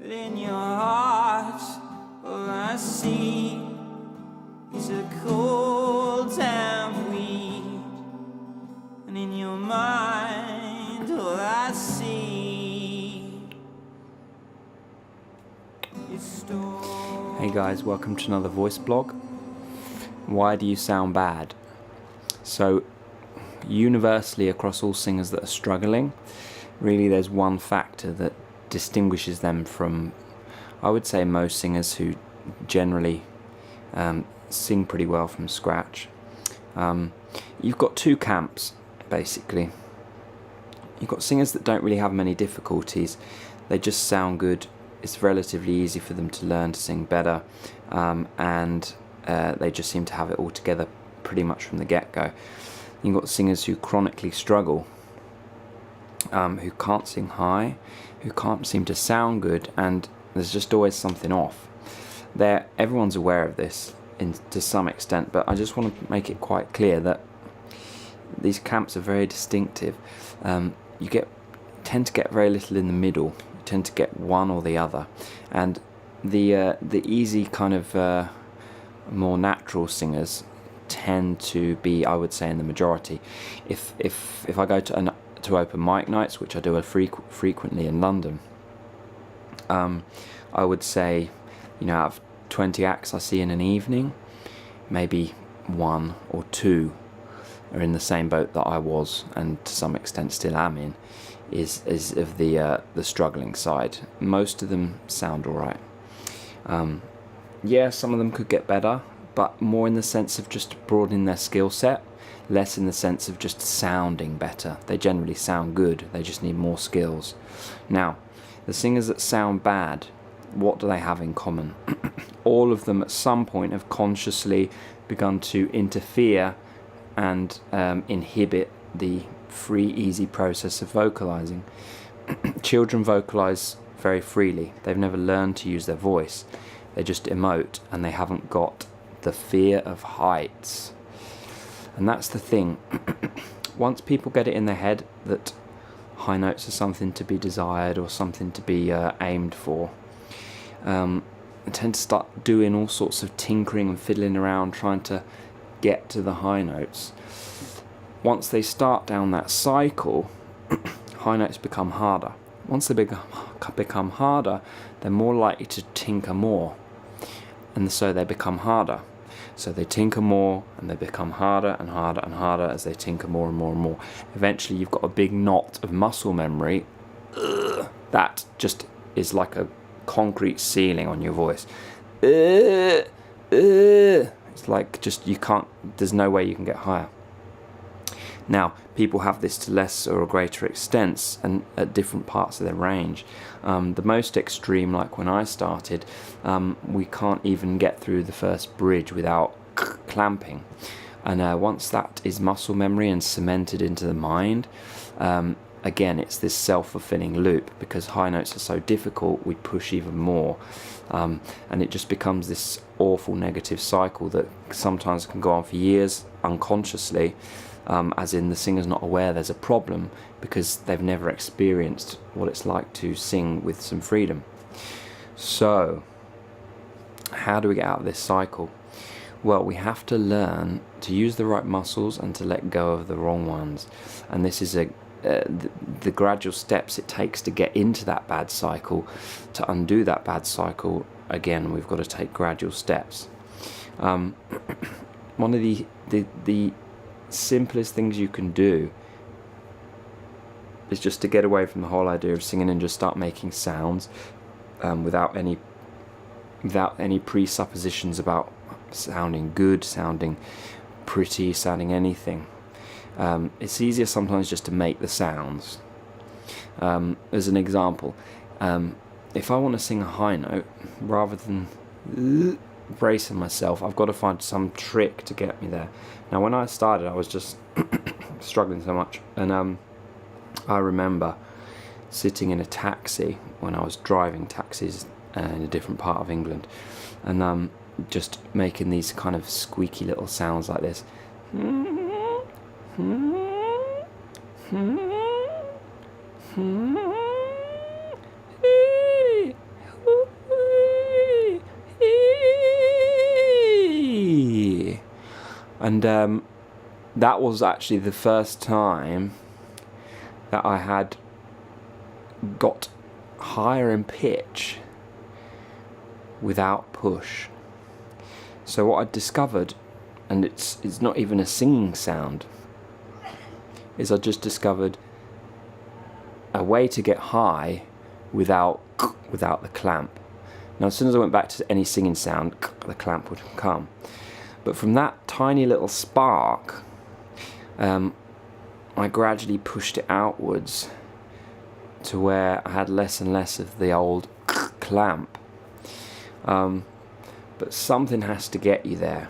But in your heart, all I see is a cold damp weed. And in your mind, all I see is storm. Hey guys, welcome to another voice blog. Why do you sound bad? So, universally across all singers that are struggling, really there's one factor that distinguishes them from, I would say, most singers who generally sing pretty well from scratch. You've got two camps, basically. You've got singers that don't really have many difficulties. They just sound good. It's relatively easy for them to learn to sing better, and they just seem to have it all together pretty much from the get-go. You've got singers who chronically struggle, who can't sing high, who can't seem to sound good, and there's just always something off. Everyone's aware of this to some extent, but I just want to make it quite clear that these camps are very distinctive. You tend to get very little in the middle. You tend to get one or the other, and the easy kind of more natural singers tend to be, I would say, in the majority. If I go to open mic nights, which I do frequently in London, I would say, out of 20 acts I see in an evening, maybe one or two are in the same boat that I was, and to some extent still am in, is of the struggling side. Most of them sound alright. Yeah, some of them could get better, but more in the sense of just broadening their skill set, less in the sense of just sounding better. They generally sound good, they just need more skills. Now, the singers that sound bad, what do they have in common? All of them at some point have consciously begun to interfere and inhibit the free, easy process of vocalizing. Children vocalize very freely. They've never learned to use their voice. They just emote, and they haven't got the fear of heights. And that's the thing. Once people get it in their head that high notes are something to be desired or something to be aimed for, they tend to start doing all sorts of tinkering and fiddling around trying to get to the high notes. Once they start down that cycle, high notes become harder. Once they become harder, they're more likely to tinker more, and so they become harder. So they tinker more, and they become harder and harder and harder as they tinker more and more and more. Eventually you've got a big knot of muscle memory that just is like a concrete ceiling on your voice. It's like just there's no way you can get higher. Now, people have this to less or greater extents and at different parts of their range. The most extreme, like when I started, we can't even get through the first bridge without clamping. And once that is muscle memory and cemented into the mind, again, it's this self-fulfilling loop. Because high notes are so difficult, we push even more. And it just becomes this awful negative cycle that sometimes can go on for years unconsciously. As in the singer's not aware there's a problem because they've never experienced what it's like to sing with some freedom. So, how do we get out of this cycle? Well, we have to learn to use the right muscles and to let go of the wrong ones. And this is the gradual steps it takes to get into that bad cycle. To undo that bad cycle, again, we've got to take gradual steps. One of the simplest things you can do is just to get away from the whole idea of singing and just start making sounds without any presuppositions about sounding good, sounding pretty, sounding anything. It's easier sometimes just to make the sounds. As an example, if I want to sing a high note, rather than bracing myself, I've got to find some trick to get me there. Now, when I started, I was just struggling so much, and I remember sitting in a taxi when I was driving taxis in a different part of England, and just making these kind of squeaky little sounds like this. And that was actually the first time that I had got higher in pitch without push. So what I discovered, and it's not even a singing sound, is I just discovered a way to get high without the clamp. Now as soon as I went back to any singing sound, the clamp would come. But from that tiny little spark, I gradually pushed it outwards to where I had less and less of the old clamp. But something has to get you there.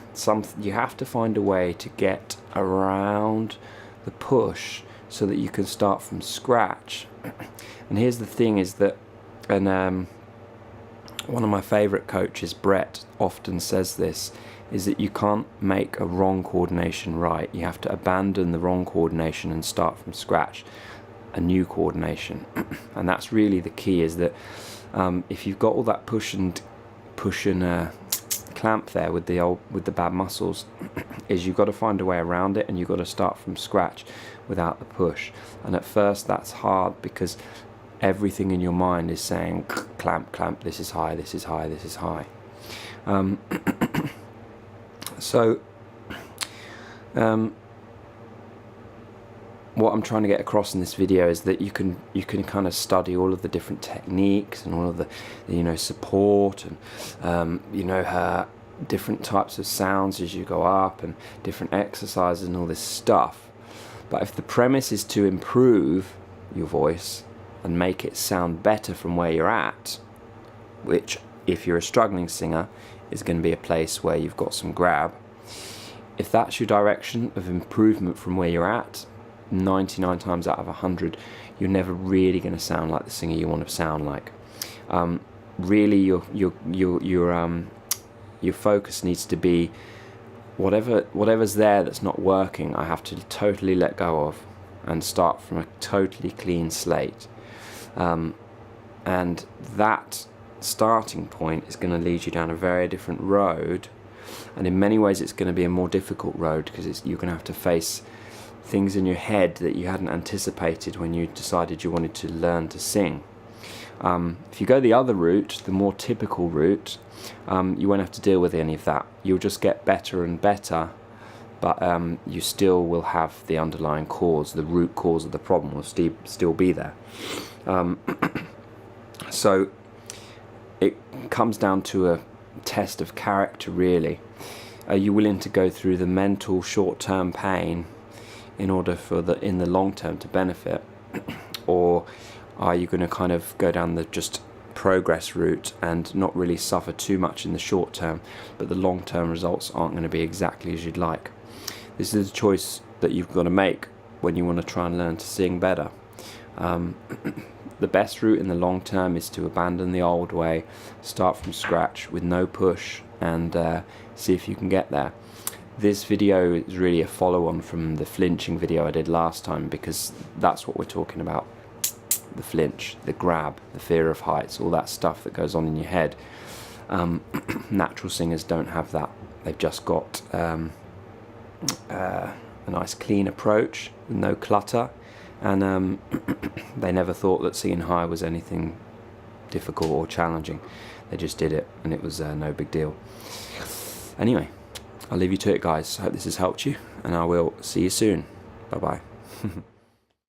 You have to find a way to get around the push so that you can start from scratch. And here's the thing is that, and one of my favourite coaches, Brett, often says this, is that you can't make a wrong coordination right. You have to abandon the wrong coordination and start from scratch, a new coordination. And that's really the key, is that if you've got all that push and clamp there with the bad muscles, is you've got to find a way around it, and you've got to start from scratch without the push. And at first that's hard because everything in your mind is saying clamp, clamp, this is high, this is high, this is high. So what I'm trying to get across in this video is that you can kind of study all of the different techniques and all of the support and her different types of sounds as you go up and different exercises and all this stuff. But if the premise is to improve your voice and make it sound better from where you're at, which if you're a struggling singer is going to be a place where you've got some grab, if that's your direction of improvement from where you're at, 99 times out of 100 you're never really going to sound like the singer you want to sound like. Really your focus needs to be whatever's there that's not working, I have to totally let go of and start from a totally clean slate. And that starting point is going to lead you down a very different road, and in many ways it's going to be a more difficult road because you're going to have to face things in your head that you hadn't anticipated when you decided you wanted to learn to sing. If you go the other route, the more typical route, you won't have to deal with any of that. You'll just get better and better, but you still will have the underlying cause, the root cause of the problem will still be there. So it comes down to a test of character, really. Are you willing to go through the mental short-term pain in order for in the long term to benefit, or are you going to kind of go down the just progress route and not really suffer too much in the short term, but the long term results aren't going to be exactly as you'd like? This is a choice that you've got to make when you want to try and learn to sing better. The best route in the long term is to abandon the old way, start from scratch with no push, and see if you can get there. This video is really a follow-on from the flinching video I did last time, because that's what we're talking about. The flinch, the grab, the fear of heights, all that stuff that goes on in your head. Natural singers don't have that. They've just got a nice clean approach with no clutter, and they never thought that singing high was anything difficult or challenging. They just did it, and it was no big deal. Anyway, I'll leave you to it, guys. I hope this has helped you, and I will see you soon. Bye bye.